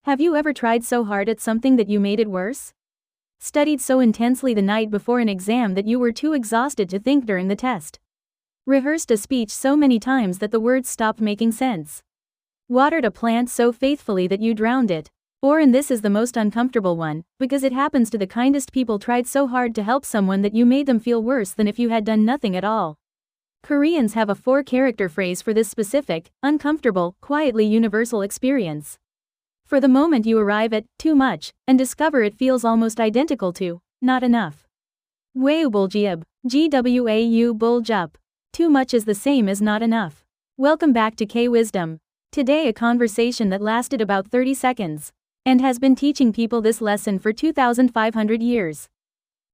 Have you ever tried so hard at something that you made it worse? Studied so intensely the night before an exam that you were too exhausted to think during the test? Rehearsed a speech so many times that the words stopped making sense? Watered a plant so faithfully that you drowned it? Or, and this is the most uncomfortable one, because it happens to the kindest people, tried so hard to help someone that you made them feel worse than if you had done nothing at all. Koreans have a 4-character phrase for this specific, uncomfortable, quietly universal experience. For the moment you arrive at too much and discover it feels almost identical to not enough. Gwayubulgiub, GWAU buljup. Too much is the same as not enough. Welcome back to K-Wisdom. Today a conversation that lasted about 30 seconds. And has been teaching people this lesson for 2,500 years.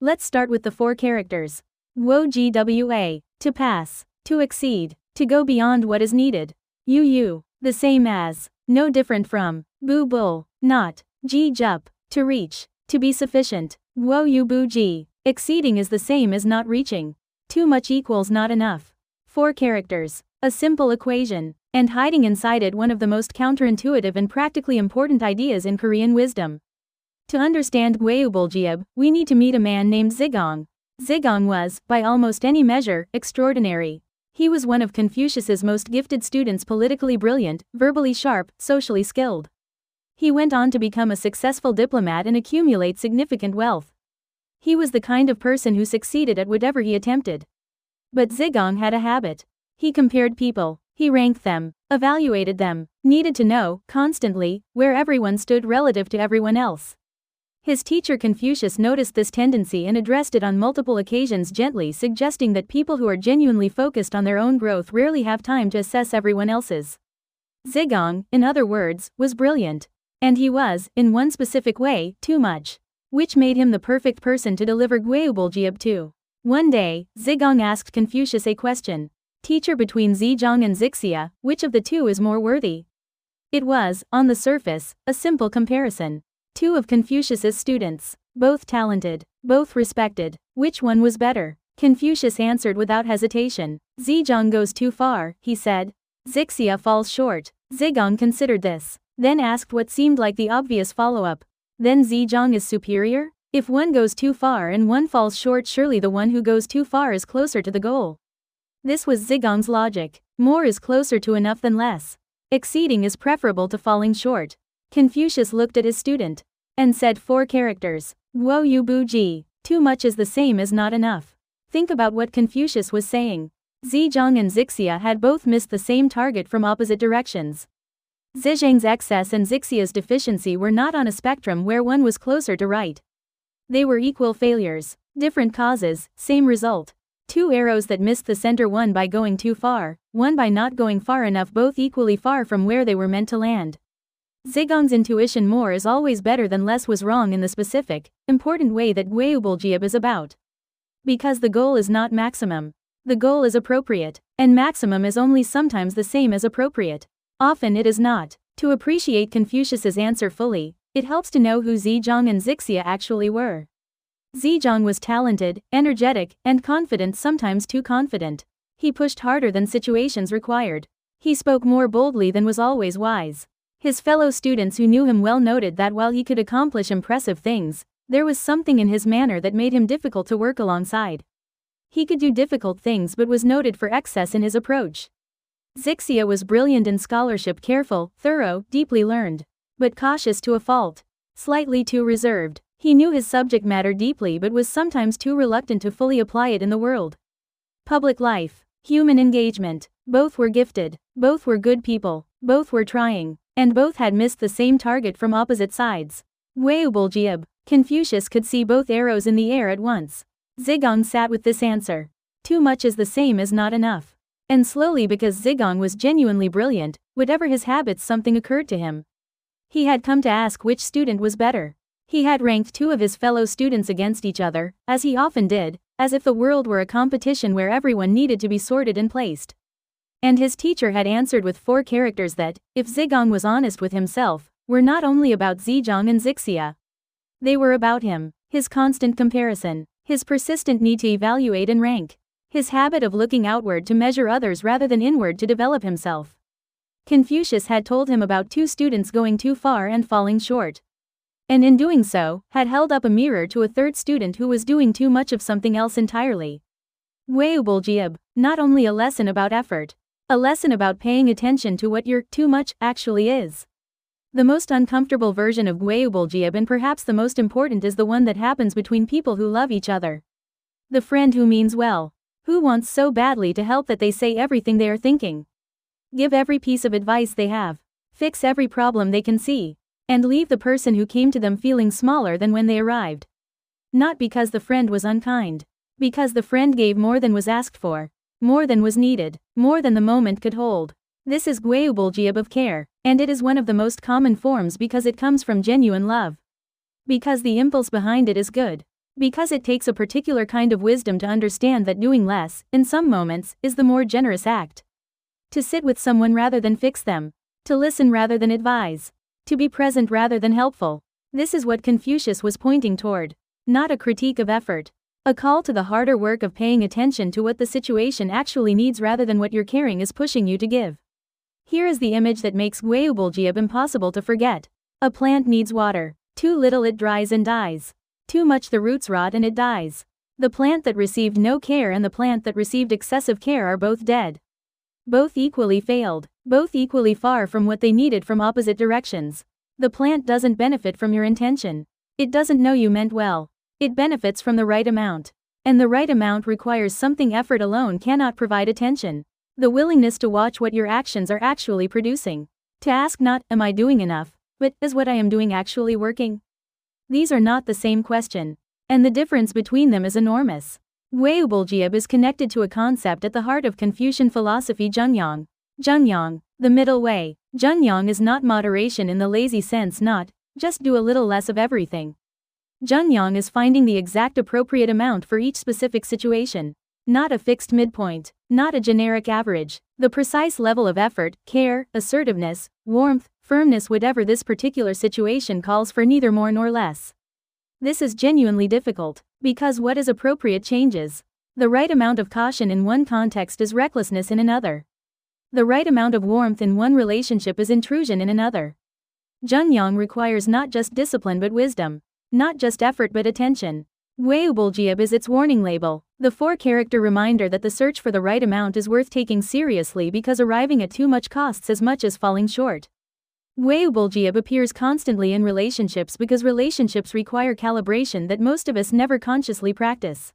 Let's start with the 4 characters. Wo-gwa, to pass, to exceed, to go beyond what is needed. Yu, the same as, no different from, bu-bul, not, ji-jup, to reach, to be sufficient. Wo-yu-bu-ji, exceeding is the same as not reaching. Too much equals not enough. 4 characters, a simple equation, and hiding inside it one of the most counterintuitive and practically important ideas in Korean wisdom. To understand Gwayubulgiub, we need to meet a man named Zigong. Zigong was, by almost any measure, extraordinary. He was one of Confucius's most gifted students, politically brilliant, verbally sharp, socially skilled. He went on to become a successful diplomat and accumulate significant wealth. He was the kind of person who succeeded at whatever he attempted. But Zigong had a habit. He compared people. He ranked them, evaluated them, needed to know, constantly, where everyone stood relative to everyone else. His teacher Confucius noticed this tendency and addressed it on multiple occasions, gently suggesting that people who are genuinely focused on their own growth rarely have time to assess everyone else's. Zigong, in other words, was brilliant. And he was, in one specific way, too much. Which made him the perfect person to deliver Gwayubulgiub to. One day, Zigong asked Confucius a question. Teacher, between Zizhang and Zixia, which of the two is more worthy? It was, on the surface, a simple comparison. 2 of Confucius's students, both talented, both respected. Which one was better? Confucius answered without hesitation. Zizhang goes too far, he said. Zixia falls short. Zigong considered this, then asked what seemed like the obvious follow-up. Then Zizhang is superior? If one goes too far and one falls short, surely the one who goes too far is closer to the goal. This was Zigong's logic. More is closer to enough than less. Exceeding is preferable to falling short. Confucius looked at his student and said 4 characters. Wo-yu-bu-ji, too much is the same as not enough. Think about what Confucius was saying. Zizhang and Zixia had both missed the same target from opposite directions. Zizhang's excess and Zixia's deficiency were not on a spectrum where one was closer to right. They were equal failures, different causes, same result. 2 arrows that missed the center, one by going too far, one by not going far enough, both equally far from where they were meant to land. Zigong's intuition, more is always better than less, was wrong in the specific, important way that Gwayubulgiub is about. Because the goal is not maximum. The goal is appropriate, and maximum is only sometimes the same as appropriate. Often it is not. To appreciate Confucius's answer fully, it helps to know who Zizhang and Zixia actually were. Zizhang was talented, energetic, and confident, sometimes too confident. He pushed harder than situations required. He spoke more boldly than was always wise. His fellow students who knew him well noted that while he could accomplish impressive things, there was something in his manner that made him difficult to work alongside. He could do difficult things but was noted for excess in his approach. Zixia was brilliant in scholarship, careful, thorough, deeply learned. But cautious to a fault. Slightly too reserved. He knew his subject matter deeply but was sometimes too reluctant to fully apply it in the world. Public life, human engagement, both were gifted, both were good people, both were trying, and both had missed the same target from opposite sides. Gwayubulgiub, Confucius could see both arrows in the air at once. Zigong sat with this answer. Too much is the same as not enough. And slowly, because Zigong was genuinely brilliant, whatever his habits, something occurred to him. He had come to ask which student was better. He had ranked 2 of his fellow students against each other, as he often did, as if the world were a competition where everyone needed to be sorted and placed. And his teacher had answered with 4 characters that, if Zigong was honest with himself, were not only about Zizhang and Zixia. They were about him, his constant comparison, his persistent need to evaluate and rank, his habit of looking outward to measure others rather than inward to develop himself. Confucius had told him about two students going too far and falling short. And in doing so, had held up a mirror to a third student who was doing too much of something else entirely. 과유불급, not only a lesson about effort, a lesson about paying attention to what your too much actually is. The most uncomfortable version of 과유불급, and perhaps the most important, is the one that happens between people who love each other. The friend who means well, who wants so badly to help that they say everything they are thinking, give every piece of advice they have, fix every problem they can see, and leave the person who came to them feeling smaller than when they arrived. Not because the friend was unkind, because the friend gave more than was asked for, more than was needed, more than the moment could hold. This is 과유불급 of care, and it is one of the most common forms because it comes from genuine love. Because the impulse behind it is good. Because it takes a particular kind of wisdom to understand that doing less, in some moments, is the more generous act. To sit with someone rather than fix them. To listen rather than advise. To be present rather than helpful. This is what Confucius was pointing toward. Not a critique of effort. A call to the harder work of paying attention to what the situation actually needs rather than what your caring is pushing you to give. Here is the image that makes 과유불급 impossible to forget. A plant needs water. Too little it dries and dies. Too much the roots rot and it dies. The plant that received no care and the plant that received excessive care are both dead. Both equally failed. Both equally far from what they needed from opposite directions. The plant doesn't benefit from your intention. It doesn't know you meant well. It benefits from the right amount. And the right amount requires something effort alone cannot provide: attention. The willingness to watch what your actions are actually producing. To ask not, am I doing enough, but, is what I am doing actually working? These are not the same question. And the difference between them is enormous. 과유불급 is connected to a concept at the heart of Confucian philosophy: Zhongyang. Zhongyang, the middle way. Zhongyang is not moderation in the lazy sense, not, just do a little less of everything. Zhongyang is finding the exact appropriate amount for each specific situation. Not a fixed midpoint, not a generic average, the precise level of effort, care, assertiveness, warmth, firmness, whatever this particular situation calls for, neither more nor less. This is genuinely difficult, because what is appropriate changes. The right amount of caution in one context is recklessness in another. The right amount of warmth in one relationship is intrusion in another. Zhongyang requires not just discipline but wisdom. Not just effort but attention. 과유불급 is its warning label, the four-character reminder that the search for the right amount is worth taking seriously because arriving at too much costs as much as falling short. 과유불급 appears constantly in relationships because relationships require calibration that most of us never consciously practice.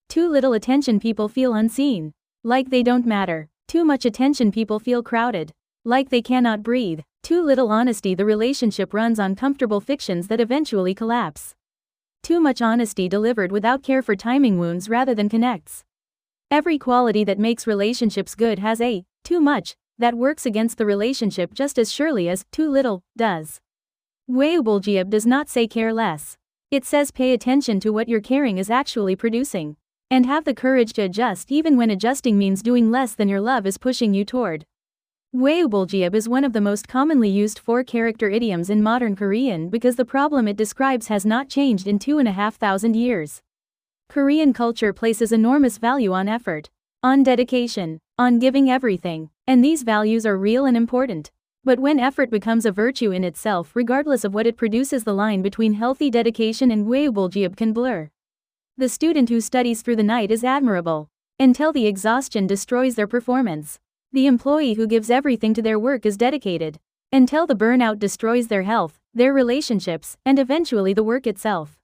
Too little attention, people feel unseen, like they don't matter. Too much attention, people feel crowded, like they cannot breathe. Too little honesty, the relationship runs on comfortable fictions that eventually collapse. Too much honesty delivered without care for timing wounds rather than connects. Every quality that makes relationships good has a too much that works against the relationship just as surely as too little does. 과유불급 does not say care less. It says pay attention to what your caring is actually producing. And have the courage to adjust even when adjusting means doing less than your love is pushing you toward. 과유불급 is one of the most commonly used four-character idioms in modern Korean because the problem it describes has not changed in 2,500 years. Korean culture places enormous value on effort, on dedication, on giving everything, and these values are real and important. But when effort becomes a virtue in itself, regardless of what it produces, the line between healthy dedication and 과유불급 can blur. The student who studies through the night is admirable, until the exhaustion destroys their performance. The employee who gives everything to their work is dedicated, until the burnout destroys their health, their relationships, and eventually the work itself.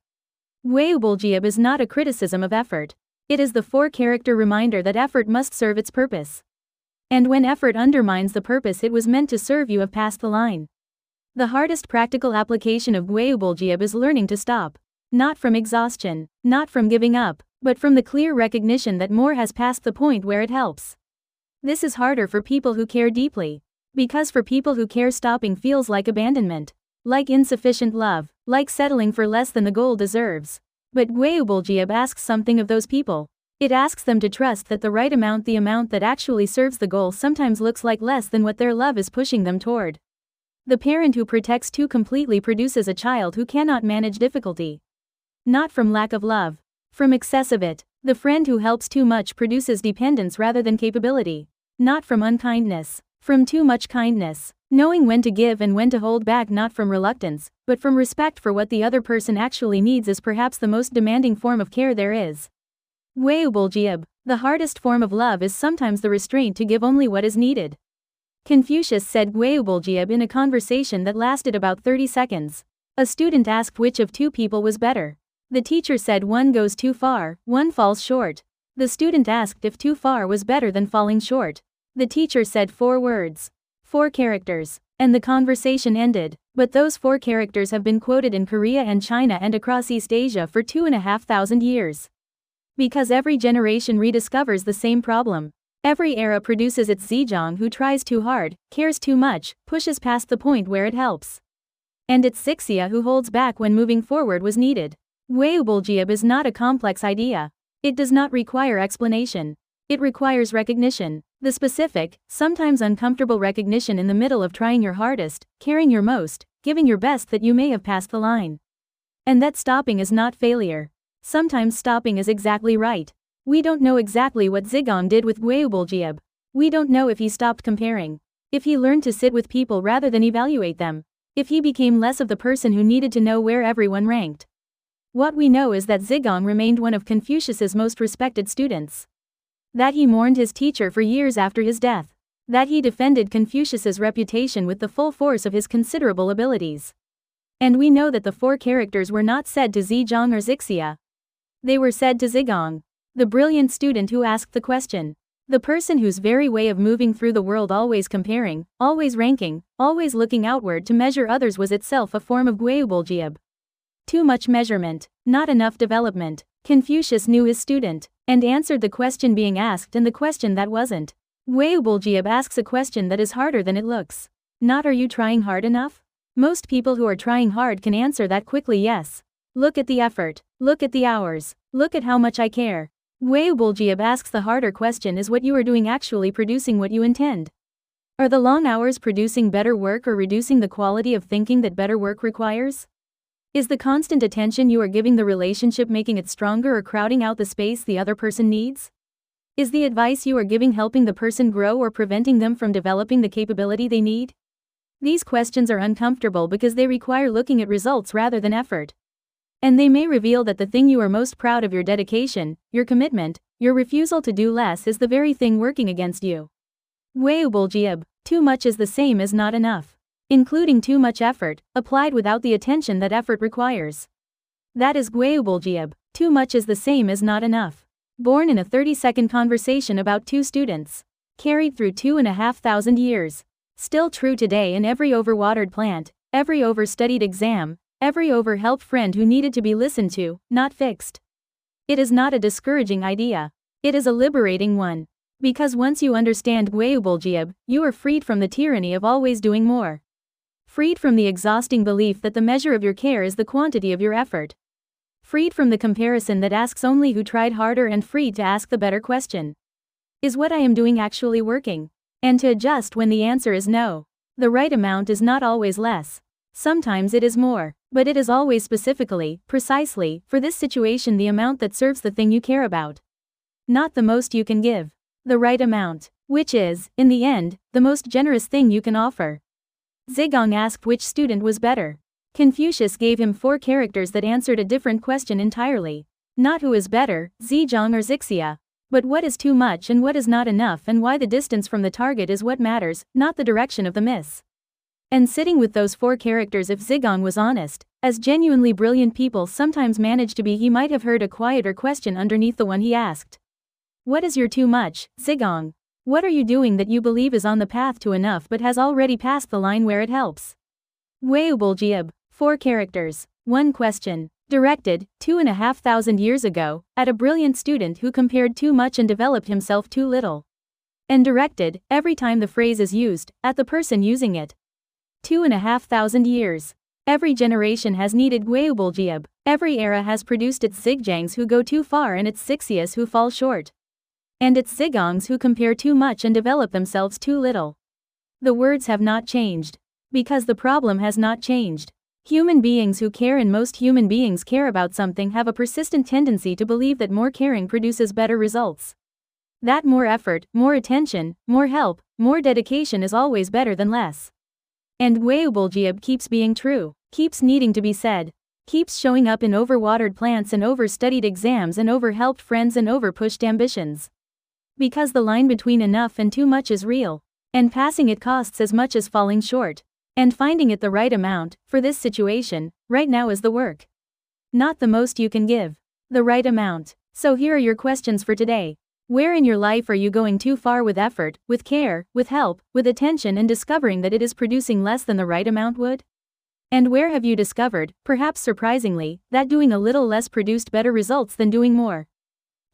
과유불급 is not a criticism of effort. It is the four-character reminder that effort must serve its purpose. And when effort undermines the purpose it was meant to serve, you have passed the line. The hardest practical application of 과유불급 is learning to stop. Not from exhaustion, not from giving up, but from the clear recognition that more has passed the point where it helps. This is harder for people who care deeply. Because for people who care, stopping feels like abandonment, like insufficient love, like settling for less than the goal deserves. But 과유불급 asks something of those people. It asks them to trust that the right amount, the amount that actually serves the goal, sometimes looks like less than what their love is pushing them toward. The parent who protects too completely produces a child who cannot manage difficulty. Not from lack of love, from excess of it. The friend who helps too much produces dependence rather than capability. Not from unkindness, From too much kindness. Knowing when to give and when to hold back, not from reluctance, but from respect for what the other person actually needs, is perhaps the most demanding form of care there is. 과유불급. The hardest form of love is sometimes the restraint to give only what is needed. Confucius said 과유불급 in a conversation that lasted about 30 seconds. A student asked which of two people was better. The teacher said one goes too far, one falls short. The student asked if too far was better than falling short. The teacher said 4 words. 4 characters. And the conversation ended. But those 4 characters have been quoted in Korea and China and across East Asia for 2,500 years. Because every generation rediscovers the same problem. Every era produces its Zizhang who tries too hard, cares too much, pushes past the point where it helps. And its Zixia who holds back when moving forward was needed. 과유불급 is not a complex idea. It does not require explanation. It requires recognition. The specific, sometimes uncomfortable recognition in the middle of trying your hardest, caring your most, giving your best, that you may have passed the line. And that stopping is not failure. Sometimes stopping is exactly right. We don't know exactly what Zigong did with 과유불급. We don't know if he stopped comparing. If he learned to sit with people rather than evaluate them. If he became less of the person who needed to know where everyone ranked. What we know is that Zigong remained one of Confucius's most respected students. That he mourned his teacher for years after his death. That he defended Confucius's reputation with the full force of his considerable abilities. And we know that the 4 characters were not said to Zizhang or Zixia. They were said to Zigong. The brilliant student who asked the question. The person whose very way of moving through the world, always comparing, always ranking, always looking outward to measure others, was itself a form of 과유불급. Too much measurement, not enough development. Confucius knew his student, and answered the question being asked and the question that wasn't. 과유불급 asks a question that is harder than it looks. Not are you trying hard enough? Most people who are trying hard can answer that quickly, yes. Look at the effort, look at the hours, look at how much I care. 과유불급 asks the harder question: is what you are doing actually producing what you intend? Are the long hours producing better work or reducing the quality of thinking that better work requires? Is the constant attention you are giving the relationship making it stronger or crowding out the space the other person needs? Is the advice you are giving helping the person grow or preventing them from developing the capability they need? These questions are uncomfortable because they require looking at results rather than effort. And they may reveal that the thing you are most proud of, your dedication, your commitment, your refusal to do less, is the very thing working against you. 과유불급. Too much is the same as not enough. Including too much effort, applied without the attention that effort requires. That is 과유불급. Too much is the same as not enough. Born in a 30-second conversation about 2 students. Carried through 2,500 years. Still true today in every overwatered plant, every overstudied exam, every overhelped friend who needed to be listened to, not fixed. It is not a discouraging idea. It is a liberating one. Because once you understand 과유불급, you are freed from the tyranny of always doing more. Freed from the exhausting belief that the measure of your care is the quantity of your effort. Freed from the comparison that asks only who tried harder, and freed to ask the better question. Is what I am doing actually working? And to adjust when the answer is no. The right amount is not always less. Sometimes it is more, but it is always specifically, precisely, for this situation, the amount that serves the thing you care about. Not the most you can give. The right amount, which is, in the end, the most generous thing you can offer. Zigong asked which student was better. Confucius gave him 4 characters that answered a different question entirely. Not who is better, Zizhang or Zixia, but what is too much and what is not enough, and why the distance from the target is what matters, not the direction of the miss. And sitting with those 4 characters, if Zigong was honest, as genuinely brilliant people sometimes manage to be, he might have heard a quieter question underneath the one he asked. What is your too much, Zigong? What are you doing that you believe is on the path to enough but has already passed the line where it helps? 과유불급. 4 characters, 1 question. Directed, 2,500 years ago, at a brilliant student who compared too much and developed himself too little. And directed, every time the phrase is used, at the person using it. 2,500 years. Every generation has needed 과유불급. Every era has produced its Zigzhangs who go too far and its Zixias who fall short. And its Zigongs who compare too much and develop themselves too little. The words have not changed. Because the problem has not changed. Human beings who care, and most human beings care about something, have a persistent tendency to believe that more caring produces better results. That more effort, more attention, more help, more dedication is always better than less. And 과유불급 keeps being true, keeps needing to be said, keeps showing up in overwatered plants and overstudied exams and overhelped friends and overpushed ambitions. Because the line between enough and too much is real, and passing it costs as much as falling short, and finding it the right amount, for this situation, right now is the work. Not the most you can give. The right amount. So here are your questions for today. Where in your life are you going too far with effort, with care, with help, with attention and discovering that it is producing less than the right amount would? And where have you discovered, perhaps surprisingly, that doing a little less produced better results than doing more?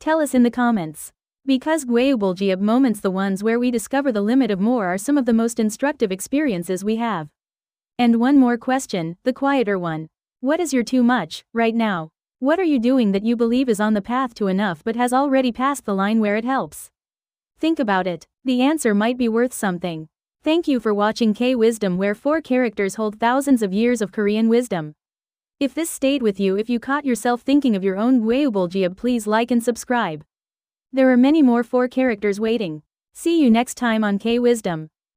Tell us in the comments. Because 과유불급 moments, the ones where we discover the limit of more, are some of the most instructive experiences we have. And one more question, the quieter one. What is your too much, right now? What are you doing that you believe is on the path to enough but has already passed the line where it helps? Think about it. The answer might be worth something. Thank you for watching K-Wisdom, where 4 characters hold thousands of years of Korean wisdom. If this stayed with you, if you caught yourself thinking of your own 과유불급, please like and subscribe. There are many more 4 characters waiting. See you next time on K-Wisdom.